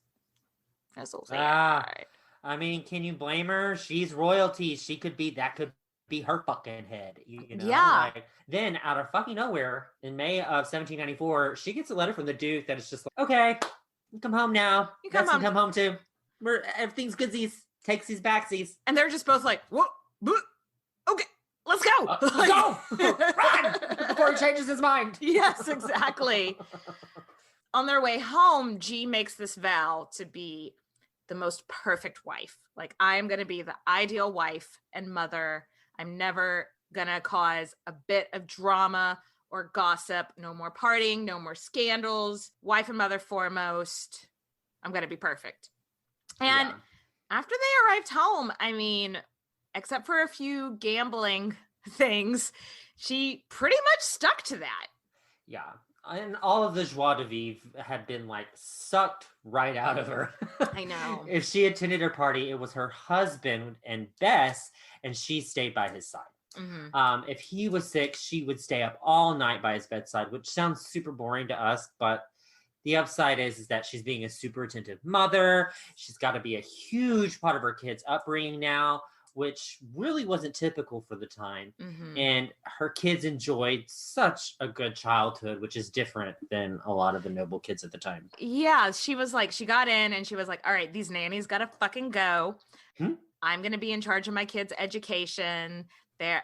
That's all saying. Right. I mean, can you blame her? She's royalty. That could be her fucking head. You know? Yeah. Like, then out of fucking nowhere, in May of 1794, she gets a letter from the Duke that is just like, okay, you come home now. You come home too. Everything's goodsies. Takesies, backsies. And they're just both like, whoa, okay, let's go. Go! Run! Before he changes his mind. Yes, exactly. On their way home, G makes this vow to be the most perfect wife. Like, I'm going to be the ideal wife and mother. I'm never going to cause a bit of drama or gossip. No more partying, no more scandals. Wife and mother foremost. I'm going to be perfect. And after they arrived home, I mean, except for a few gambling things, she pretty much stuck to that. Yeah. And all of the joie de vivre had been like sucked right out of her. I know. If she attended her party, it was her husband and Bess, and she stayed by his side. Mm-hmm. If he was sick, she would stay up all night by his bedside, which sounds super boring to us, but the upside is that she's being a super attentive mother. She's got to be a huge part of her kids' upbringing now, which really wasn't typical for the time. Mm-hmm. And her kids enjoyed such a good childhood, which is different than a lot of the noble kids at the time. Yeah, she was like, she got in and she was like, all right, these nannies got to fucking go. I'm going to be in charge of my kids' education. It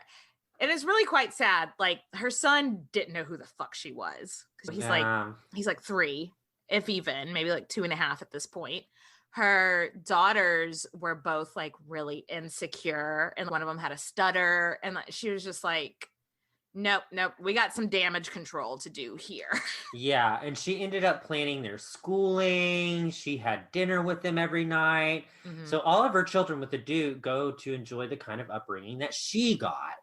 is really quite sad. Like, her son didn't know who the fuck she was. He's like 3, if even, maybe like 2.5 at this point. Her daughters were both like really insecure, and one of them had a stutter, and she was just like, nope, we got some damage control to do here. Yeah, and she ended up planning their schooling. She had dinner with them every night. Mm-hmm. So all of her children with the Duke go to enjoy the kind of upbringing that she got,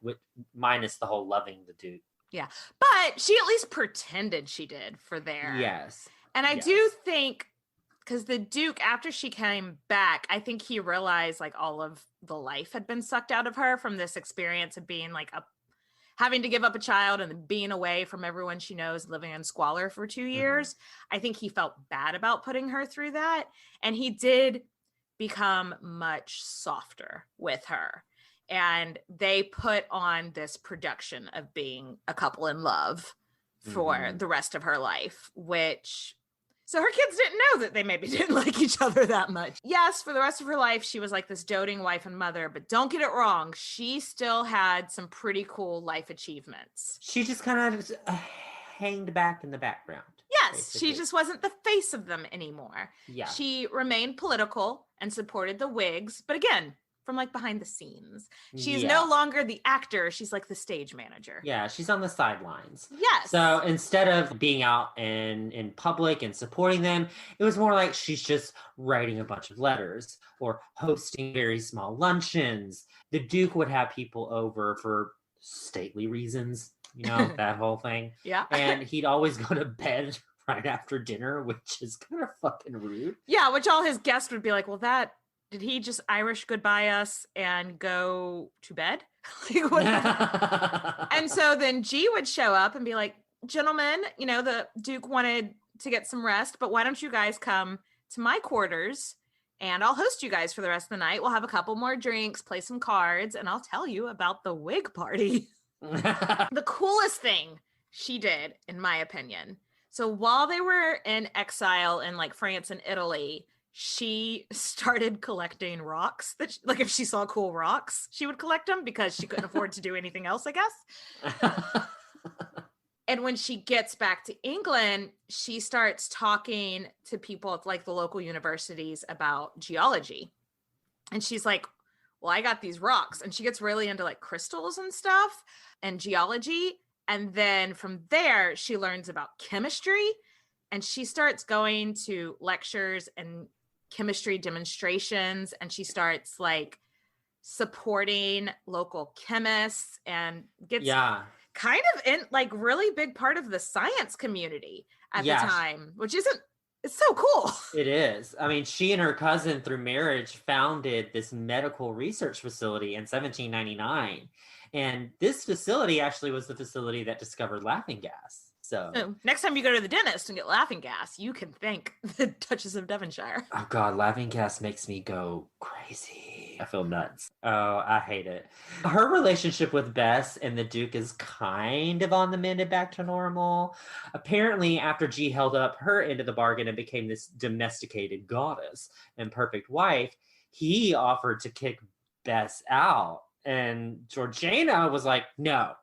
minus the whole loving the Duke. Yeah, but she at least pretended she did for their... Yes. And I do think... Because the Duke, after she came back, I think he realized like all of the life had been sucked out of her from this experience of being like having to give up a child and being away from everyone she knows, living in squalor for 2 years. Mm-hmm. I think he felt bad about putting her through that. And he did become much softer with her. And they put on this production of being a couple in love for the rest of her life, which... So her kids didn't know that they maybe didn't like each other that much. Yes, for the rest of her life, she was like this doting wife and mother, but don't get it wrong. She still had some pretty cool life achievements. She just kind of hanged back in the background. Yes, basically. She just wasn't the face of them anymore. Yeah. She remained political and supported the Whigs, but again, from like behind the scenes. She's no longer the actor. She's like the stage manager. Yeah, she's on the sidelines. Yes. So instead of being out in public and supporting them, it was more like she's just writing a bunch of letters or hosting very small luncheons. The Duke would have people over for stately reasons, you know, that whole thing. Yeah. And he'd always go to bed right after dinner, which is kind of fucking rude. Yeah, which all his guests would be like, well, that did he just Irish goodbye us and go to bed? Like, what? And so then G would show up and be like, gentlemen, the Duke wanted to get some rest, but why don't you guys come to my quarters and I'll host you guys for the rest of the night. We'll have a couple more drinks, play some cards, and I'll tell you about the wig party. The coolest thing she did, in my opinion. So while they were in exile in like France and Italy, she started collecting rocks that like if she saw cool rocks, she would collect them because she couldn't afford to do anything else, I guess. And when she gets back to England, she starts talking to people at like the local universities about geology. And she's like, well, I got these rocks. And she gets really into like crystals and stuff and geology. And then from there, she learns about chemistry. And she starts going to lectures and chemistry demonstrations. And she starts like supporting local chemists and gets kind of in like really big part of the science community at the time, which it's so cool. It is. I mean, she and her cousin through marriage founded this medical research facility in 1799. And this facility actually was the facility that discovered laughing gas. So next time you go to the dentist and get laughing gas, you can thank the Duchess of Devonshire. Oh God, laughing gas makes me go crazy. I feel nuts. Oh, I hate it. Her relationship with Bess and the Duke is kind of on the mend and back to normal. Apparently, after G held up her end of the bargain and became this domesticated goddess and perfect wife, he offered to kick Bess out. And Georgiana was like, no.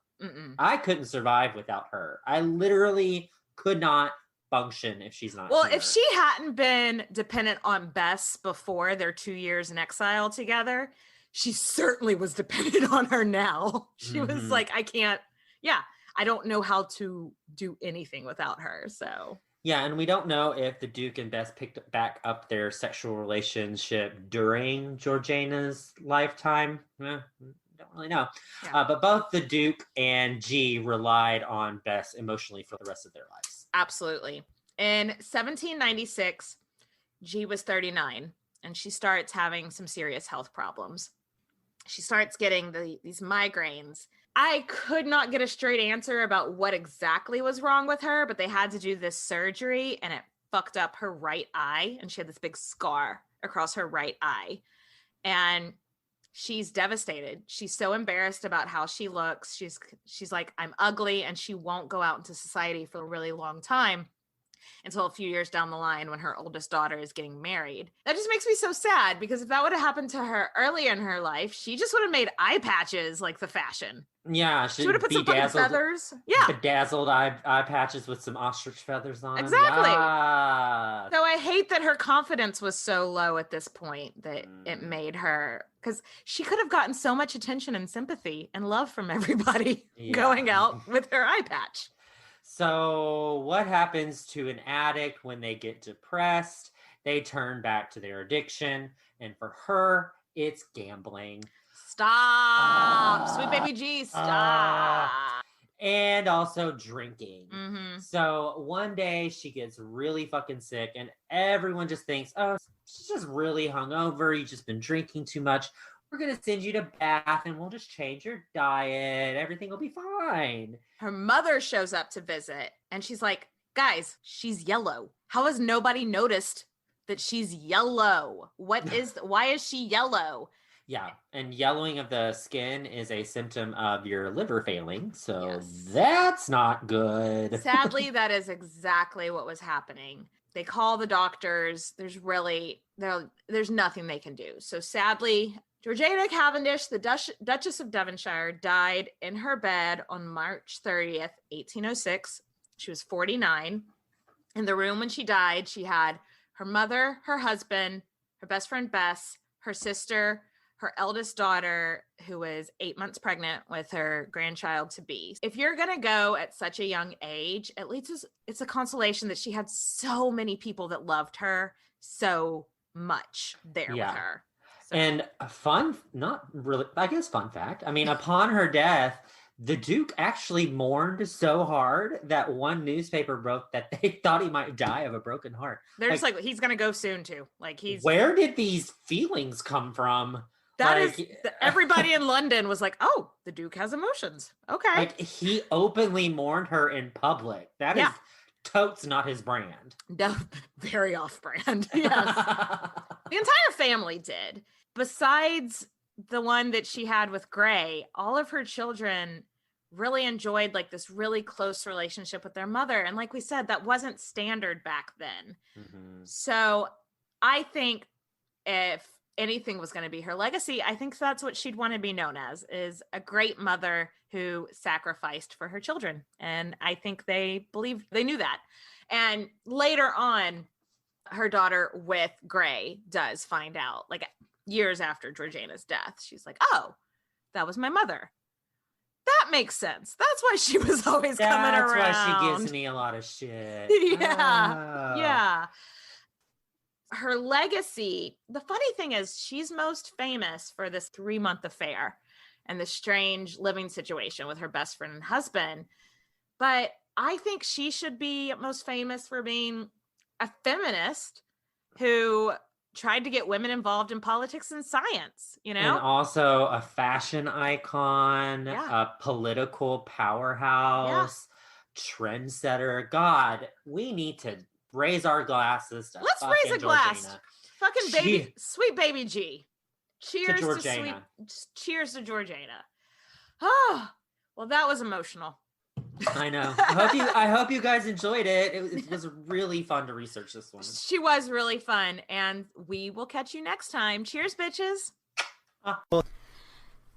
I couldn't survive without her. I literally could not function if she's not here. If she hadn't been dependent on Bess before their 2 years in exile together, she certainly was dependent on her now. She was like, I don't know how to do anything without her. So yeah, and we don't know if the Duke and Bess picked back up their sexual relationship during Georgiana's lifetime. Don't really know. But both the Duke and G relied on Bess emotionally for the rest of their lives. Absolutely. In 1796, G was 39 and she starts having some serious health problems. She starts getting these migraines. I could not get a straight answer about what exactly was wrong with her, but they had to do this surgery and it fucked up her right eye. And she had this big scar across her right eye. And she's devastated. She's so embarrassed about how she looks. She's like, I'm ugly, and she won't go out into society for a really long time until a few years down the line when her oldest daughter is getting married. That just makes me so sad because if that would have happened to her earlier in her life, she just would have made eye patches like the fashion. Yeah, she would have put some fucking feathers. Yeah, bedazzled eye patches with some ostrich feathers on. Exactly. Yeah. So I hate that her confidence was so low at this point that it made her, because she could have gotten so much attention and sympathy and love from everybody going out with her eye patch. So what happens to an addict when they get depressed? They turn back to their addiction, and for her, it's gambling. Stop. Sweet baby G, stop. And also drinking. So one day she gets really fucking sick and everyone just thinks, oh, she's just really hungover. You've just been drinking too much. We're going to send you to bath and we'll just change your diet. Everything will be fine. Her mother shows up to visit and she's like, guys, she's yellow. How has nobody noticed that she's yellow? Why is she yellow? Yeah, and yellowing of the skin is a symptom of your liver failing, so that's not good. Sadly, that is exactly what was happening. They call the doctors. There's nothing they can do. So sadly, Georgiana Cavendish, the Duchess of Devonshire, died in her bed on March 30th, 1806. She was 49. In the room when she died, she had her mother, her husband, her best friend Bess, her sister, her eldest daughter, who was 8 months pregnant with her grandchild to be. If you're going to go at such a young age, at least it's a consolation that she had so many people that loved her so much there with her. So. And a fun fact, I mean, upon her death, The Duke actually mourned so hard that one newspaper broke that they thought he might die of a broken heart. They're just like, he's gonna go soon too. Like where did these feelings come from? Everybody in London was like, oh, the Duke has emotions. Okay. Like, he openly mourned her in public. That is totes not his brand. No, very off-brand. Yes. The entire family did. Besides the one that she had with Gray, all of her children really enjoyed like this really close relationship with their mother. And like we said, that wasn't standard back then. Mm-hmm. So I think if anything was going to be her legacy, I think that's what she'd want to be known as, is a great mother who sacrificed for her children. And I think they knew that. And later on, her daughter with Gray does find out, like years after Georgiana's death, she's like, oh, that was my mother. That makes sense. That's why she was always coming around. That's why she gives me a lot of shit. Yeah. Oh. Yeah. Her legacy, the funny thing is she's most famous for this 3-month affair and the strange living situation with her best friend and husband. But I think she should be most famous for being a feminist who tried to get women involved in politics and science, you know? And also a fashion icon, a political powerhouse, trendsetter. God, we need to raise our glasses to Let's raise a glass. Fucking baby, sweet baby G. Cheers to Georgiana. Cheers to Georgiana. Oh, well, that was emotional. I know. I hope you guys enjoyed it. It was really fun to research this one. She was really fun, and we will catch you next time. Cheers, bitches.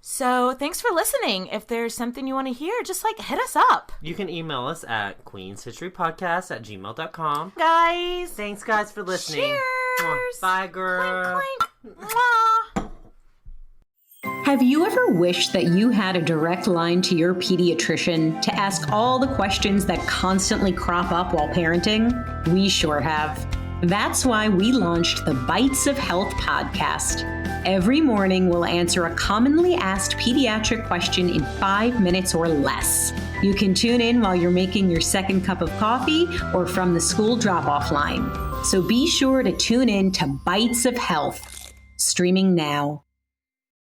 So thanks for listening. If there's something you want to hear, just like hit us up. You can email us at queenshistorypodcast@gmail.com. Guys. Thanks, guys, for listening. Cheers. Bye, girl. Clink, clink. Mwah. Have you ever wished that you had a direct line to your pediatrician to ask all the questions that constantly crop up while parenting? We sure have. That's why we launched the Bites of Health podcast. Every morning, we'll answer a commonly asked pediatric question in 5 minutes or less. You can tune in while you're making your second cup of coffee or from the school drop-off line. So be sure to tune in to Bites of Health, streaming now.